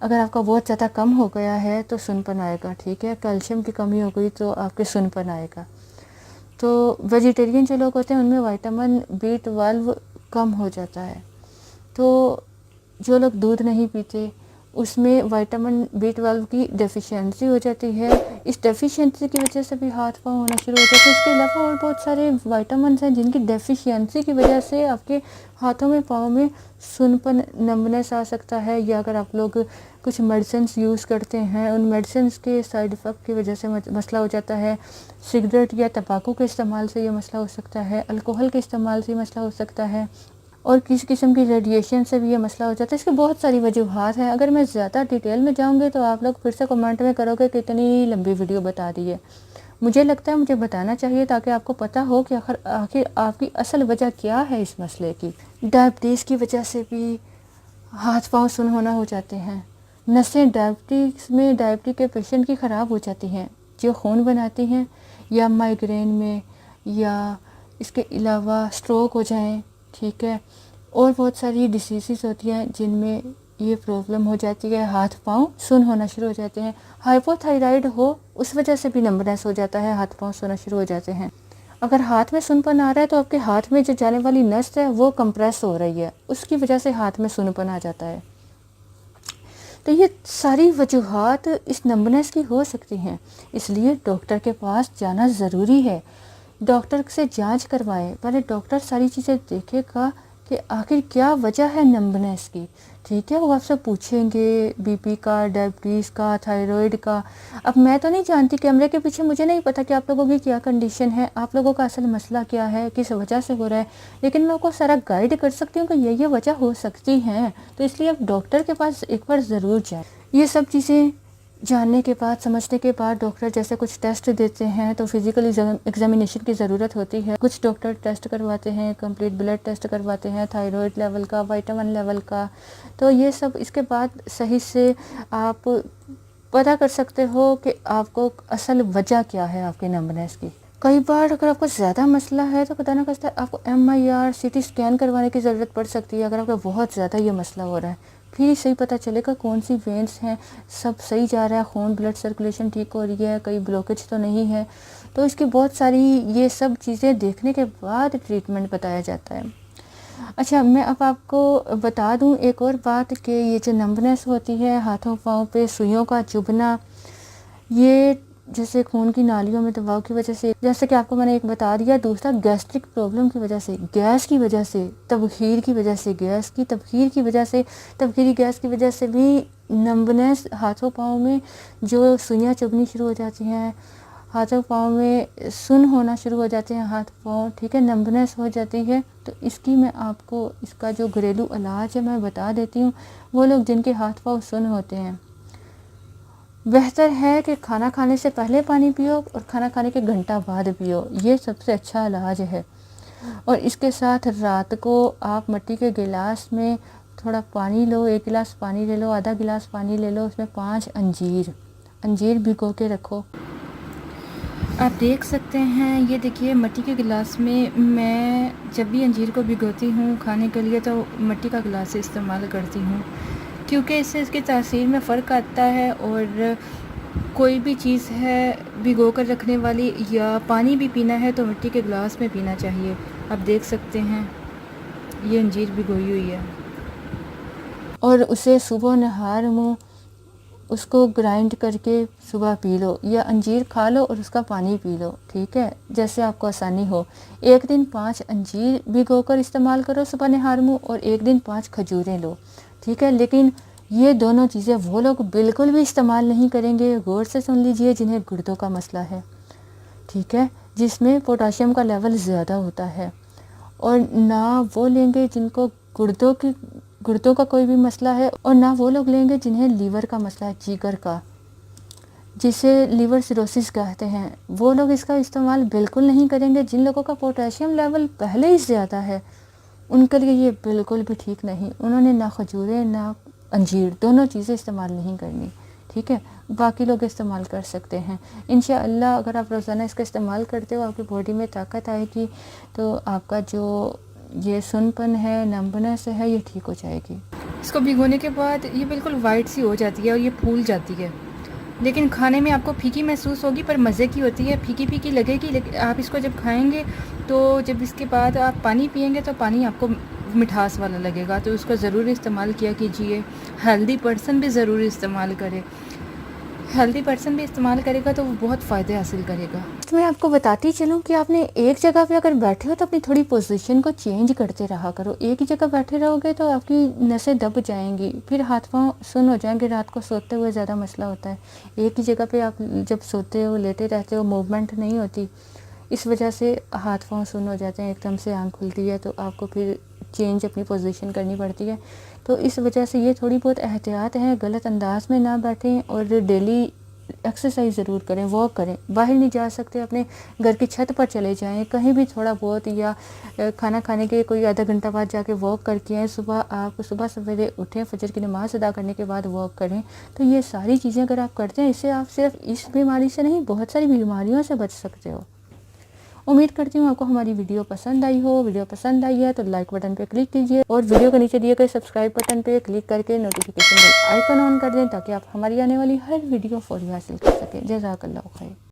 اگر آپ کا بہت زیادہ کم ہو گیا ہے تو سنپن آئے گا، ٹھیک ہے. کیلشیم کی کمی ہو گئی تو آپ کے سنپن آئے گا. تو ویجیٹیرین جو لوگ ہوتے ہیں ان میں وائٹامن B12 کم ہو جاتا ہے. تو جو لوگ دودھ نہیں پیتے اس میں وائٹامن B12 کی ڈیفیشینسی ہو جاتی ہے. اس ڈیفیشینسی کی وجہ سے بھی ہاتھ پاؤں ہونا شروع ہو جاتے ہیں. اس کے علاوہ اور بہت سارے وائٹامنس ہیں جن کی ڈیفیشینسی کی وجہ سے آپ کے ہاتھوں میں پاؤں میں سنپن نمبنس آ سکتا ہے. یا اگر آپ لوگ کچھ میڈیسنس یوز کرتے ہیں ان میڈیسنس کے سائیڈ افیکٹ کی وجہ سے مسئلہ ہو جاتا ہے. سگریٹ یا تمباکو کے استعمال سے یہ مسئلہ ہو سکتا ہے. الکوہل کے استعمال سے یہ مسئلہ ہو سکتا ہے. اور کسی قسم کی ریڈیشن سے بھی یہ مسئلہ ہو جاتا ہے. اس کی بہت ساری وجوہات ہیں. اگر میں زیادہ ڈیٹیل میں جاؤں گی تو آپ لوگ پھر سے کمنٹ میں کرو گے کہ اتنی لمبی ویڈیو بتا دی ہے. مجھے لگتا ہے مجھے بتانا چاہیے تاکہ آپ کو پتہ ہو کہ آخر آپ کی اصل وجہ کیا ہے اس مسئلے کی. ڈائبٹیز کی وجہ سے بھی ہاتھ پاؤں سن ہونا ہو جاتے ہیں. نسیں ڈائبٹیز میں ڈائبٹی کے پیشنٹ کی خراب ہو جاتی ہیں جو خون بناتی ہیں. یا مائیگرین میں یا اس کے علاوہ سٹروک ہو جائیں، ٹھیک ہے. اور بہت ساری ڈیسیزز ہوتی ہیں جن میں یہ پرابلم ہو جاتی ہے، ہاتھ پاؤں سن ہونا شروع ہو جاتے ہیں. ہائپو تھائرائڈ ہو اس وجہ سے بھی نمبنس ہو جاتا ہے، ہاتھ پاؤں سونا شروع ہو جاتے ہیں. اگر ہاتھ میں سنپن آ رہا ہے تو آپ کے ہاتھ میں جو جانے والی نس ہے وہ کمپریس ہو رہی ہے، اس کی وجہ سے ہاتھ میں سنپن آ جاتا ہے. تو یہ ساری وجوہات اس نمبنس کی ہو سکتی ہیں. اس لیے ڈاکٹر کے پاس جانا ضروری ہے. ڈاکٹر سے جانچ کروائیں. پہلے ڈاکٹر ساری چیزیں دیکھے گا کہ آخر کیا وجہ ہے نمبنس کی، ٹھیک ہے. وہ آپ سے پوچھیں گے بی پی کا، ڈائبٹیز کا، تھائرائڈ کا. اب میں تو نہیں جانتی، کیمرے کے پیچھے مجھے نہیں پتا کہ آپ لوگوں کی کیا کنڈیشن ہے، آپ لوگوں کا اصل مسئلہ کیا ہے، کس وجہ سے ہو رہا ہے. لیکن میں آپ کو سارا گائیڈ کر سکتی ہوں کہ یہ وجہ ہو سکتی ہیں. تو اس لیے آپ ڈاکٹر کے پاس ایک بار ضرور جائیں. یہ سب چیزیں جاننے کے بعد، سمجھنے کے بعد ڈاکٹر جیسے کچھ ٹیسٹ دیتے ہیں تو فزیکل ایگزامینیشن کی ضرورت ہوتی ہے. کچھ ڈاکٹر ٹیسٹ کرواتے ہیں، کمپلیٹ بلڈ ٹیسٹ کرواتے ہیں، تھائرائڈ لیول کا، وائٹامن لیول کا. تو یہ سب اس کے بعد صحیح سے آپ پتہ کر سکتے ہو کہ آپ کو اصل وجہ کیا ہے آپ کے نمبنس کی. کئی بار اگر آپ کو زیادہ مسئلہ ہے تو خدا نہ خواستہ آپ کو MIR CT اسکین کروانے کی ضرورت پڑ سکتی ہے. اگر آپ کو بہت زیادہ یہ مسئلہ ہو رہا ہے پھر ہی صحیح پتہ چلے گا کون سی وینس ہیں، سب صحیح جا رہا ہے، خون بلڈ سرکولیشن ٹھیک ہو رہی ہے، کئی بلوکیج تو نہیں ہے. تو اس کی بہت ساری یہ سب چیزیں دیکھنے کے بعد ٹریٹمنٹ بتایا جاتا ہے. اچھا، میں اب آپ کو بتا دوں ایک اور بات کہ یہ جو نمبنس ہوتی ہے ہاتھوں پاؤں پہ سوئیوں کا چبھنا، یہ جیسے خون کی نالیوں میں دباؤ کی وجہ سے، جیسے کہ آپ کو میں نے ایک بتا دیا. دوسرا گیسٹرک پرابلم کی وجہ سے، گیس کی وجہ سے، تبخیر کی وجہ سے، گیس کی تبخیر کی وجہ سے، تبخیری گیس کی وجہ سے بھی نمبنس ہاتھوں پاؤں میں جو سوئیاں چبھنی شروع ہو جاتی ہیں، ہاتھوں پاؤں میں سن ہونا شروع ہو جاتے ہیں ہاتھ پاؤں، ٹھیک ہے، نمبنس ہو جاتی ہے. تو اس کی میں آپ کو اس کا جو گھریلو علاج ہے میں بتا دیتی ہوں. وہ لوگ جن کے ہاتھ پاؤں سن ہوتے ہیں، بہتر ہے کہ کھانا کھانے سے پہلے پانی پیو اور کھانا کھانے کے گھنٹہ بعد پیو. یہ سب سے اچھا علاج ہے. اور اس کے ساتھ رات کو آپ مٹی کے گلاس میں تھوڑا پانی لو، 1 گلاس پانی لے لو، آدھا گلاس پانی لے لو، اس میں 5 انجیر بھگو کے رکھو. آپ دیکھ سکتے ہیں، یہ دیکھیے مٹی کے گلاس میں جب بھی انجیر کو بھگوتی ہوں کھانے کے لیے تو مٹی کا گلاس استعمال کرتی ہوں، کیونکہ اس سے اس کی تاثیر میں فرق آتا ہے. اور کوئی بھی چیز ہے بھگو کر رکھنے والی یا پانی بھی پینا ہے تو مٹی کے گلاس میں پینا چاہیے. آپ دیکھ سکتے ہیں یہ انجیر بھگوئی ہوئی ہے، اور اسے صبح نہار منہ اس کو گرائنڈ کر کے صبح پی لو، یا انجیر کھا لو اور اس کا پانی پی لو، ٹھیک ہے، جیسے آپ کو آسانی ہو. ایک دن 5 انجیر بھگو کر استعمال کرو صبح نہار منہ، اور ایک دن 5 کھجوریں لو، ٹھیک ہے. لیکن یہ دونوں چیزیں وہ لوگ بالکل بھی استعمال نہیں کریں گے، غور سے سن لیجئے، جنہیں گردوں کا مسئلہ ہے، ٹھیک ہے، جس میں پوٹاشیم کا لیول زیادہ ہوتا ہے. اور نہ وہ لیں گے جن کو گردوں کا کوئی بھی مسئلہ ہے، اور نہ وہ لوگ لیں گے جنہیں لیور کا مسئلہ ہے، جگر کا، جسے لیور سیروسس کہتے ہیں. وہ لوگ اس کا استعمال بالکل نہیں کریں گے. جن لوگوں کا پوٹاشیم لیول پہلے ہی زیادہ ہے ان کے لیے یہ بالکل بھی ٹھیک نہیں. انہوں نے نہ کھجوریں نہ انجیر، دونوں چیزیں استعمال نہیں کرنی، ٹھیک ہے. باقی لوگ استعمال کر سکتے ہیں انشاءاللہ. اگر آپ روزانہ اس کا استعمال کرتے ہو آپ کی باڈی میں طاقت آئے گی تو آپ کا جو یہ سنپن ہے، نمبنس ہے، یہ ٹھیک ہو جائے گی. اس کو بھگونے کے بعد یہ بالکل وائٹ سی ہو جاتی ہے اور یہ پھول جاتی ہے، لیکن کھانے میں آپ کو پھیکی محسوس ہوگی پر مزے کی ہوتی ہے، پھیکی پھیکی لگے گی، لیکن آپ اس کو جب کھائیں گے تو جب اس کے بعد آپ پانی پئیں گے تو پانی آپ کو مٹھاس والا لگے گا، تو اس کو ضرور استعمال کیا کیجیے۔ ہیلدی پرسن بھی ضرور استعمال کرے، ہیلدی پرسن بھی استعمال کرے گا تو وہ بہت فائدے حاصل کرے گا۔ میں آپ کو بتاتی چلوں کہ آپ نے ایک جگہ پہ اگر بیٹھے ہو تو اپنی تھوڑی پوزیشن کو چینج کرتے رہا کرو، ایک ہی جگہ بیٹھے رہو گے تو آپ کی نسیں دب جائیں گی، پھر ہاتھ پاؤں سن ہو جائیں گے، رات کو سوتے ہوئے زیادہ مسئلہ ہوتا ہے۔ ایک ہی جگہ پہ آپ جب سوتے ہو لیٹے رہتے ہو موومنٹ نہیں ہوتی، اس وجہ سے ہاتھ پاؤں سن ہو جاتے ہیں، ایک دم سے آنکھ کھلتی ہے تو آپ کو پھر چینج اپنی پوزیشن کرنی پڑتی ہے، تو اس وجہ سے یہ تھوڑی بہت احتیاط ہے، غلط انداز میں نہ بیٹھیں اور ڈیلی ایکسرسائز ضرور کریں، واک کریں، باہر نہیں جا سکتے اپنے گھر کی چھت پر چلے جائیں، کہیں بھی تھوڑا بہت، یا کھانا کھانے کے کوئی آدھا گھنٹہ بعد جا کے واک کر کے آئیں، صبح سویرے اٹھیں، فجر کی نماز ادا کرنے کے بعد واک کریں، تو یہ ساری چیزیں اگر آپ کرتے ہیں اس سے آپ صرف اس بیماری سے نہیں بہت ساری بیماریوں سے بچ سکتے ہو۔ امید کرتی ہوں آپ کو ہماری ویڈیو پسند آئی ہو، ویڈیو پسند آئی ہے تو لائک بٹن پہ کلک کیجیے اور ویڈیو کے نیچے دیے گئے سبسکرائب بٹن پہ کلک کر کے نوٹیفیکیشن بیل آئیکن آن کر دیں تاکہ آپ ہماری آنے والی ہر ویڈیو فوری حاصل کر سکیں۔ جزاک اللہ خیر۔